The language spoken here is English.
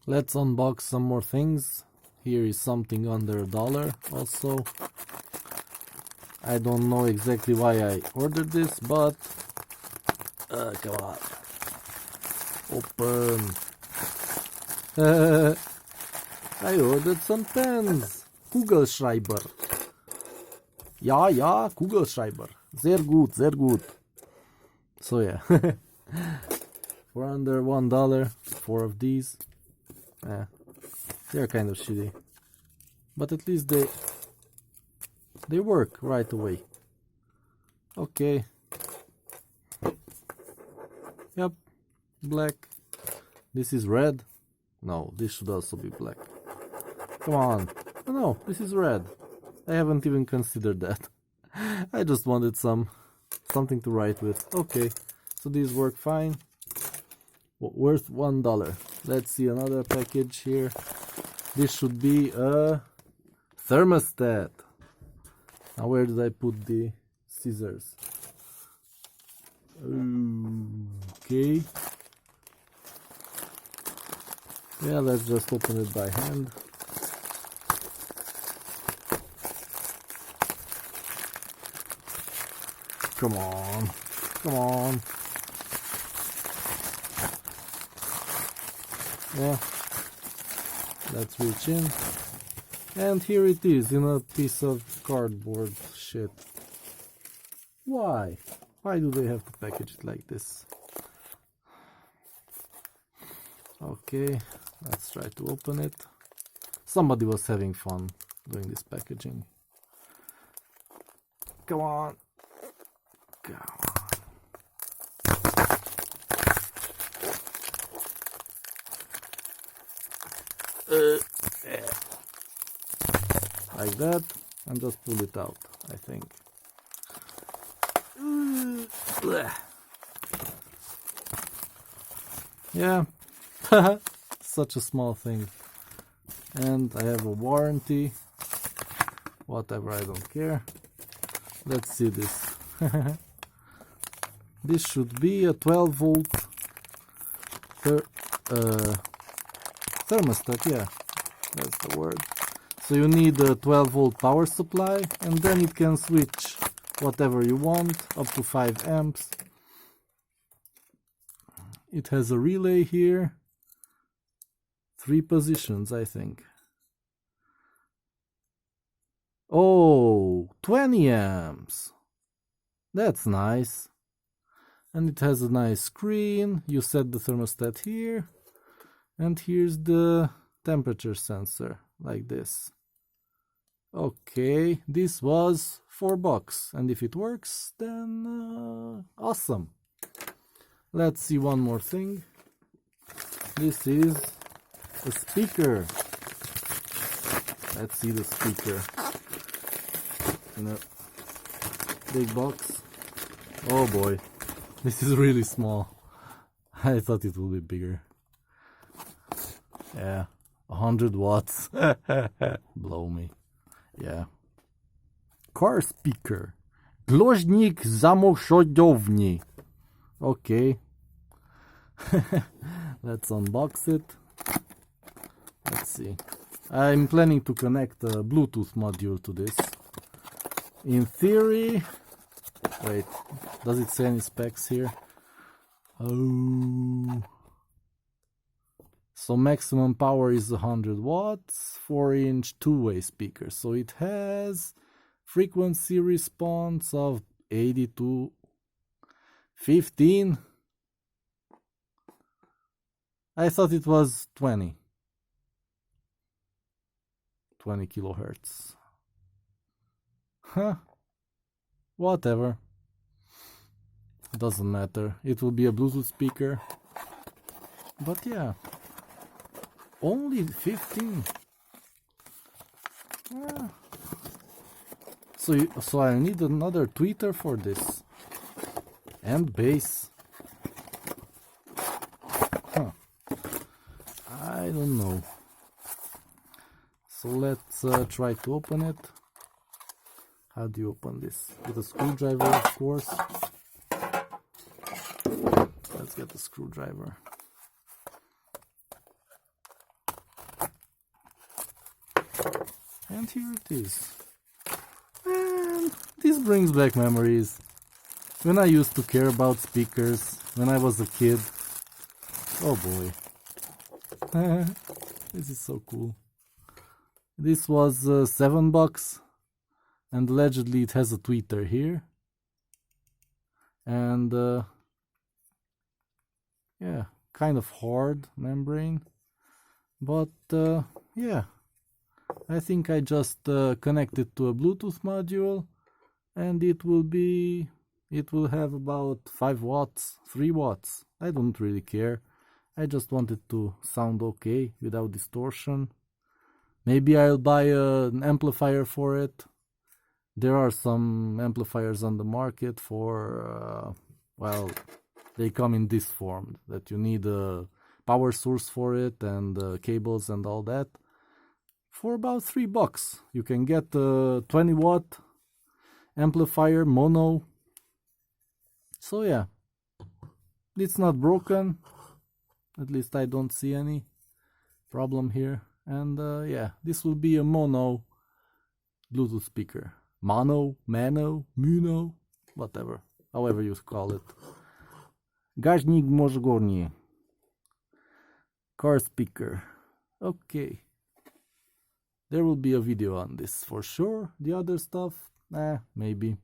Let's unbox some more things. Here is something under $1 also. I don't know exactly why I ordered this, but come on. Open. I ordered some pens. Kugelschreiber. Ja, Kugelschreiber. Sehr gut, sehr gut. So yeah. For under $1, 4 of these. They're kind of shitty. But at least they work right away. Okay. Yep. Black. This is red. No, this should also be black. Come on. Oh, no, this is red. I haven't even considered that. I just wanted something to write with. Okay, so these work fine. Worth $1. Let's see another package here. This should be a thermostat. Now where did I put the scissors? Okay. Yeah, let's just open it by hand. Come on, come on. Yeah, let's reach in. And here it is in a piece of cardboard shit. Why? Why do they have to package it like this? Okay, let's try to open it. Somebody was having fun doing this packaging. Come on. Come on. Like that, and just pull it out, I think. Yeah, such a small thing. And I have a warranty. Whatever, I don't care. Let's see this. This should be a 12-volt thermostat, yeah, that's the word. So you need a 12-volt power supply, and then it can switch whatever you want, up to 5 amps. It has a relay here. 3 positions, I think. Oh, 20 amps. That's nice. And it has a nice screen. You set the thermostat here. And here's the temperature sensor, like this. Okay, this was $4. And if it works, then awesome. Let's see one more thing. This is a speaker. Let's see the speaker. In a big box. Oh boy, this is really small. I thought it would be bigger. Yeah, 100 watts. Blow me. Yeah. Car speaker. Głośnik samochodowni. Okay. Let's unbox it. Let's see. I'm planning to connect a Bluetooth module to this. In theory, wait, does it say any specs here? Oh, so maximum power is 100 watts, 4-inch two-way speaker. So it has frequency response of 80 to 15. I thought it was 20 kilohertz. Huh, whatever, doesn't matter. It will be a Bluetooth speaker, but yeah, only 15. Yeah. So I need another tweeter for this, and bass. Huh, I don't know. So let's try to open it. How do you open this? With a screwdriver, of course. Let's get the screwdriver. And here it is. And this brings back memories. When I used to care about speakers, when I was a kid. Oh boy. This is so cool. This was $7, and allegedly it has a tweeter here. And yeah, kind of hard membrane. But yeah, I think I just connect it to a Bluetooth module, and it will have about 5 watts, 3 watts. I don't really care. I just want it to sound okay without distortion. Maybe I'll buy an amplifier for it. There are some amplifiers on the market for, well, they come in this form, that you need a power source for it and cables and all that. For about $3, you can get a 20-watt amplifier, mono. So yeah, it's not broken. At least I don't see any problem here. And yeah, this will be a mono Bluetooth speaker. Mono, mano, muno, whatever, however you call it. Gaźnik Możgornie. Car speaker. Okay. There will be a video on this for sure. The other stuff, maybe.